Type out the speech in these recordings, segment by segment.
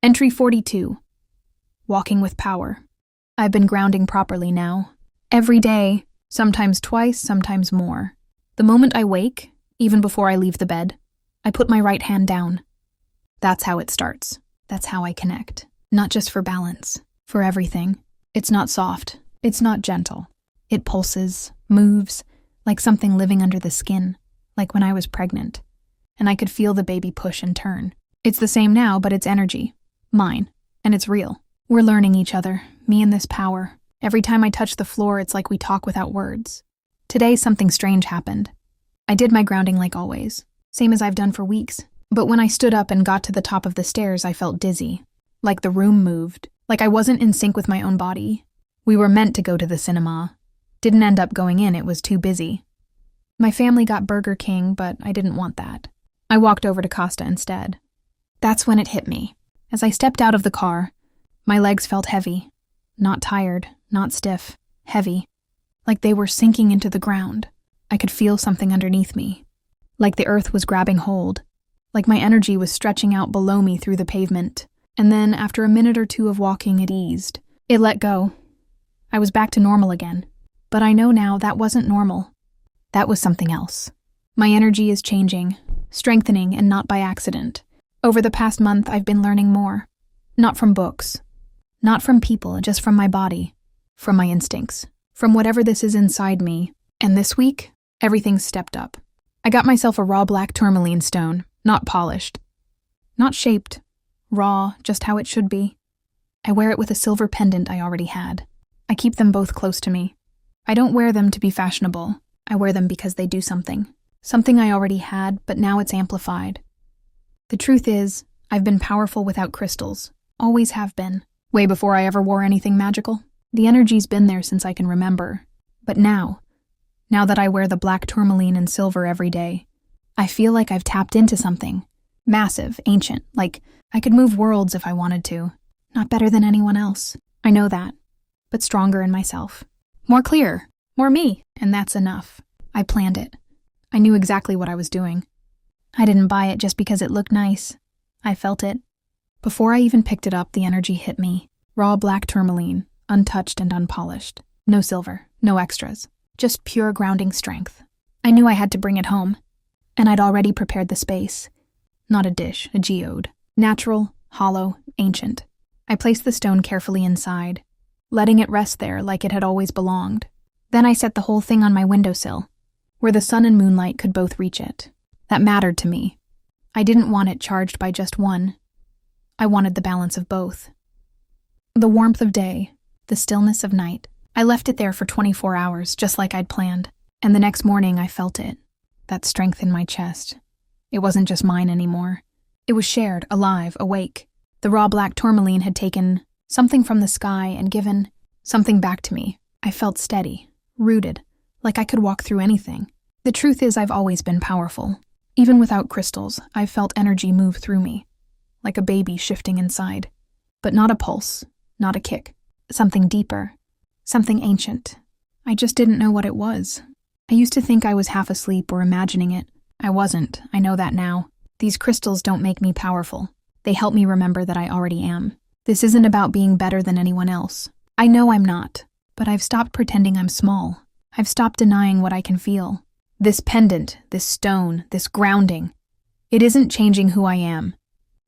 Entry 42. Walking with power. I've been grounding properly now. Every day, sometimes twice, sometimes more. The moment I wake, even before I leave the bed, I put my right hand down. That's how it starts. That's how I connect. Not just for balance, for everything. It's not soft. It's not gentle. It pulses, moves, like something living under the skin, like when I was pregnant. And I could feel the baby push and turn. It's the same now, but it's energy. Mine. And it's real. We're learning each other, me and this power. Every time I touch the floor, it's like we talk without words. Today, something strange happened. I did my grounding like always, same as I've done for weeks. But when I stood up and got to the top of the stairs, I felt dizzy. Like the room moved. Like I wasn't in sync with my own body. We were meant to go to the cinema. Didn't end up going in, it was too busy. My family got Burger King, but I didn't want that. I walked over to Costa instead. That's when it hit me. As I stepped out of the car, my legs felt heavy. Not tired, not stiff, heavy. Like they were sinking into the ground. I could feel something underneath me. Like the earth was grabbing hold. Like my energy was stretching out below me through the pavement. And then, after a minute or two of walking, it eased. It let go. I was back to normal again. But I know now that wasn't normal. That was something else. My energy is changing, strengthening, and not by accident. Over the past month, I've been learning more. Not from books. Not from people, just from my body. From my instincts. From whatever this is inside me. And this week, everything's stepped up. I got myself a raw black tourmaline stone, not polished. Not shaped. Raw, just how it should be. I wear it with a silver pendant I already had. I keep them both close to me. I don't wear them to be fashionable. I wear them because they do something. Something I already had, but now it's amplified. The truth is, I've been powerful without crystals. Always have been. Way before I ever wore anything magical. The energy's been there since I can remember. But now that I wear the black tourmaline and silver every day, I feel like I've tapped into something. Massive, ancient, like I could move worlds if I wanted to. Not better than anyone else. I know that. But stronger in myself. More clear. More me. And that's enough. I planned it. I knew exactly what I was doing. I didn't buy it just because it looked nice. I felt it. Before I even picked it up, the energy hit me. Raw black tourmaline, untouched and unpolished. No silver, no extras. Just pure grounding strength. I knew I had to bring it home. And I'd already prepared the space. Not a dish, a geode. Natural, hollow, ancient. I placed the stone carefully inside, letting it rest there like it had always belonged. Then I set the whole thing on my windowsill, where the sun and moonlight could both reach it. That mattered to me. I didn't want it charged by just one. I wanted the balance of both. The warmth of day, the stillness of night. I left it there for 24 hours, just like I'd planned. And the next morning I felt it. That strength in my chest. It wasn't just mine anymore. It was shared, alive, awake. The raw black tourmaline had taken something from the sky and given something back to me. I felt steady, rooted, like I could walk through anything. The truth is I've always been powerful. Even without crystals, I've felt energy move through me, like a baby shifting inside. But not a pulse, not a kick. Something deeper, something ancient. I just didn't know what it was. I used to think I was half asleep or imagining it. I wasn't, I know that now. These crystals don't make me powerful. They help me remember that I already am. This isn't about being better than anyone else. I know I'm not, but I've stopped pretending I'm small. I've stopped denying what I can feel. This pendant, this stone, this grounding, it isn't changing who I am.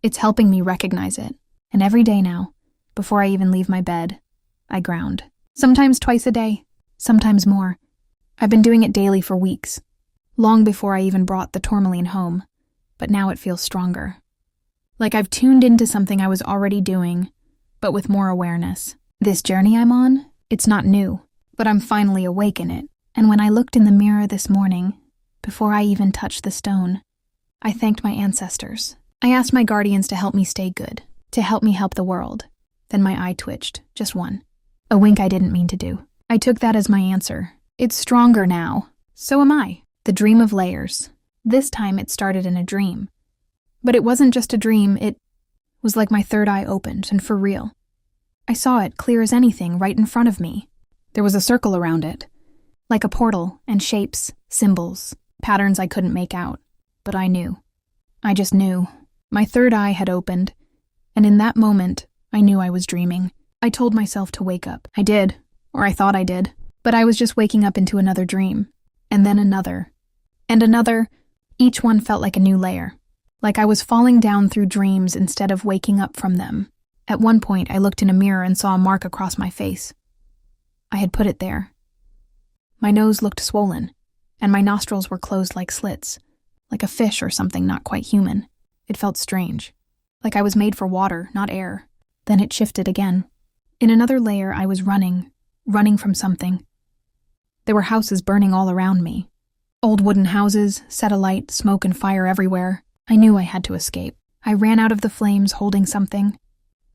It's helping me recognize it. And every day now, before I even leave my bed, I ground. Sometimes twice a day, sometimes more. I've been doing it daily for weeks, long before I even brought the tourmaline home, but now it feels stronger. Like I've tuned into something I was already doing, but with more awareness. This journey I'm on, it's not new, but I'm finally awake in it. And when I looked in the mirror this morning, before I even touched the stone, I thanked my ancestors. I asked my guardians to help me stay good, to help me help the world. Then my eye twitched, just one. A wink I didn't mean to do. I took that as my answer. It's stronger now. So am I. The dream of layers. This time it started in a dream. But it wasn't just a dream, it was like my third eye opened, and for real. I saw it clear as anything right in front of me. There was a circle around it. Like a portal, and shapes, symbols, patterns I couldn't make out. But I knew. I just knew. My third eye had opened, And in that moment, I knew I was dreaming. I told myself to wake up. I did, or I thought I did. But I was just waking up into another dream. And then another. And another. Each one felt like a new layer. Like I was falling down through dreams instead of waking up from them. At one point, I looked in a mirror and saw a mark across my face. I had put it there. My nose looked swollen, and my nostrils were closed like slits, like a fish or something not quite human. It felt strange, like I was made for water, not air. Then it shifted again. In another layer, I was running from something. There were houses burning all around me. Old wooden houses, set alight, smoke and fire everywhere. I knew I had to escape. I ran out of the flames holding something.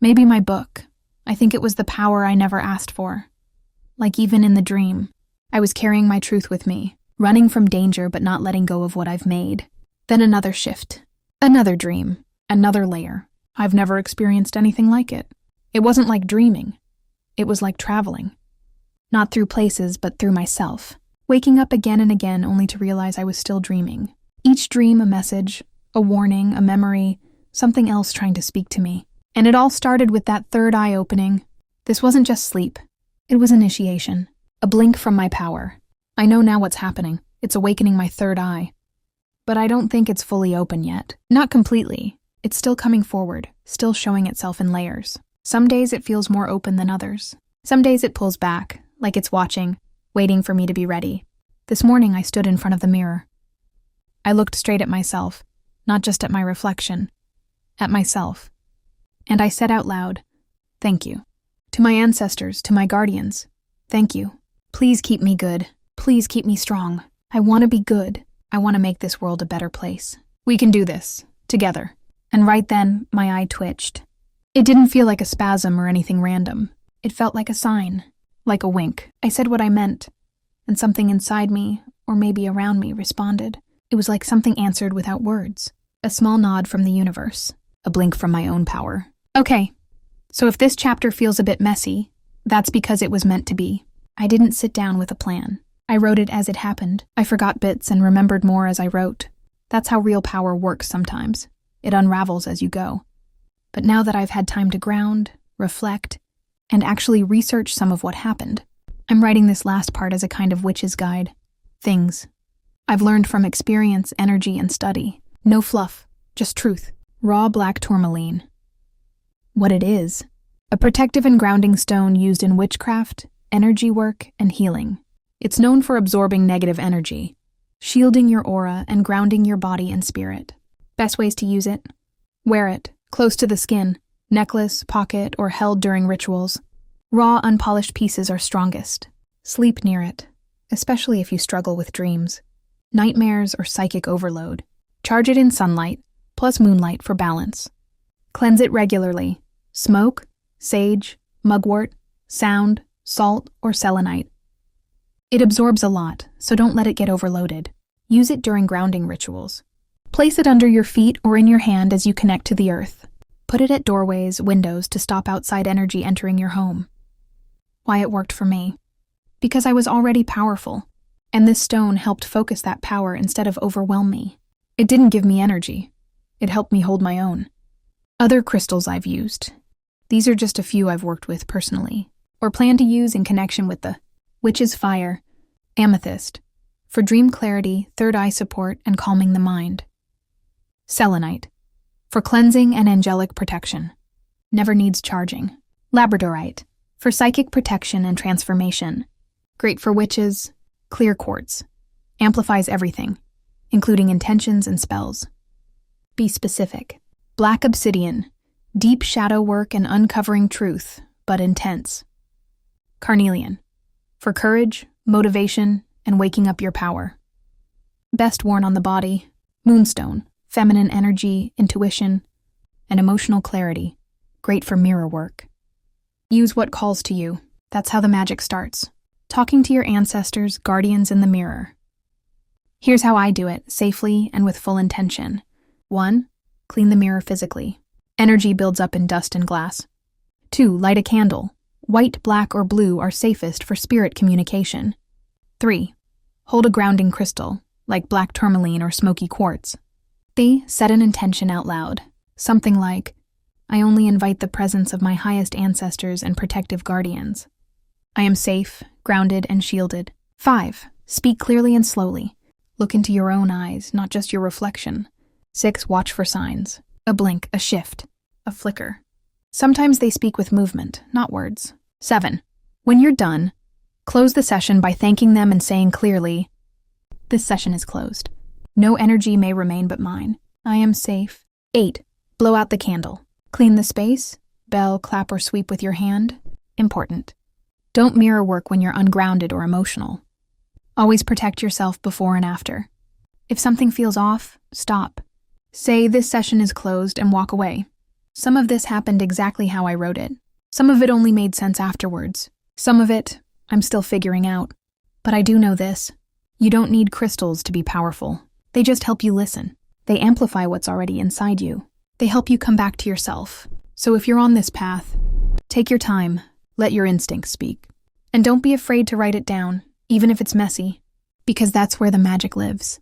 Maybe my book. I think it was the power I never asked for. Like even in the dream, I was carrying my truth with me, running from danger but not letting go of what I've made. Then another shift. Another dream. Another layer. I've never experienced anything like it. It wasn't like dreaming. It was like traveling. Not through places, but through myself. Waking up again and again only to realize I was still dreaming. Each dream a message, a warning, a memory, something else trying to speak to me. And it all started with that third eye opening. This wasn't just sleep. It was initiation. A blink from my power. I know now what's happening. It's awakening my third eye. But I don't think it's fully open yet. Not completely. It's still coming forward, still showing itself in layers. Some days it feels more open than others. Some days it pulls back, like it's watching, waiting for me to be ready. This morning I stood in front of the mirror. I looked straight at myself, not just at my reflection, at myself. And I said out loud, "Thank you. To my ancestors, to my guardians, thank you. Please keep me good. Please keep me strong. I want to be good. I want to make this world a better place. We can do this, together." And right then, my eye twitched. It didn't feel like a spasm or anything random. It felt like a sign, like a wink. I said what I meant, and something inside me, or maybe around me, responded. It was like something answered without words. A small nod from the universe, a blink from my own power. Okay, so if this chapter feels a bit messy, that's because it was meant to be. I didn't sit down with a plan. I wrote it as it happened. I forgot bits and remembered more as I wrote. That's how real power works sometimes. It unravels as you go. But now that I've had time to ground, reflect, and actually research some of what happened, I'm writing this last part as a kind of witch's guide. Things I've learned from experience, energy, and study. No fluff, just truth. Raw black tourmaline. What it is: a protective and grounding stone used in witchcraft, energy work, and healing. It's known for absorbing negative energy, shielding your aura, and grounding your body and spirit. Best ways to use it: wear it, close to the skin, necklace, pocket, or held during rituals. Raw, unpolished pieces are strongest. Sleep near it, especially if you struggle with dreams, nightmares, or psychic overload. Charge it in sunlight, plus moonlight for balance. Cleanse it regularly. Smoke, sage, mugwort, sound, salt, or selenite. It absorbs a lot, so don't let it get overloaded. Use it during grounding rituals. Place it under your feet or in your hand as you connect to the earth. Put it at doorways, windows to stop outside energy entering your home. Why it worked for me? Because I was already powerful, and this stone helped focus that power instead of overwhelm me. It didn't give me energy. It helped me hold my own. Other crystals I've used. These are just a few I've worked with personally, or plan to use in connection with the witch's fire, amethyst, for dream clarity, third eye support, and calming the mind. Selenite, for cleansing and angelic protection. Never needs charging. Labradorite, for psychic protection and transformation. Great for witches. Clear quartz, amplifies everything, including intentions and spells. Be specific. Black obsidian, deep shadow work and uncovering truth, but intense. Carnelian, for courage, motivation, and waking up your power. Best worn on the body. Moonstone, feminine energy, intuition, and emotional clarity. Great for mirror work. Use what calls to you. That's how the magic starts. Talking to your ancestors, guardians in the mirror. Here's how I do it, safely and with full intention. 1. Clean the mirror physically. Energy builds up in dust and glass. 2. Light a candle. White, black, or blue are safest for spirit communication. 3. Hold a grounding crystal, like black tourmaline or smoky quartz. 3. Set an intention out loud. Something like, I only invite the presence of my highest ancestors and protective guardians. I am safe, grounded, and shielded. 5. Speak clearly and slowly. Look into your own eyes, not just your reflection. 6. Watch for signs. A blink, a shift, a flicker. Sometimes they speak with movement, not words. 7. When you're done, close the session by thanking them and saying clearly, "This session is closed. No energy may remain but mine. I am safe." 8. Blow out the candle. Clean the space. Bell, clap, or sweep with your hand. Important. Don't mirror work when you're ungrounded or emotional. Always protect yourself before and after. If something feels off, stop. Say, "This session is closed," and walk away. Some of this happened exactly how I wrote it. Some of it only made sense afterwards. Some of it, I'm still figuring out. But I do know this. You don't need crystals to be powerful. They just help you listen. They amplify what's already inside you. They help you come back to yourself. So if you're on this path, take your time. Let your instincts speak. And don't be afraid to write it down, even if it's messy, because that's where the magic lives.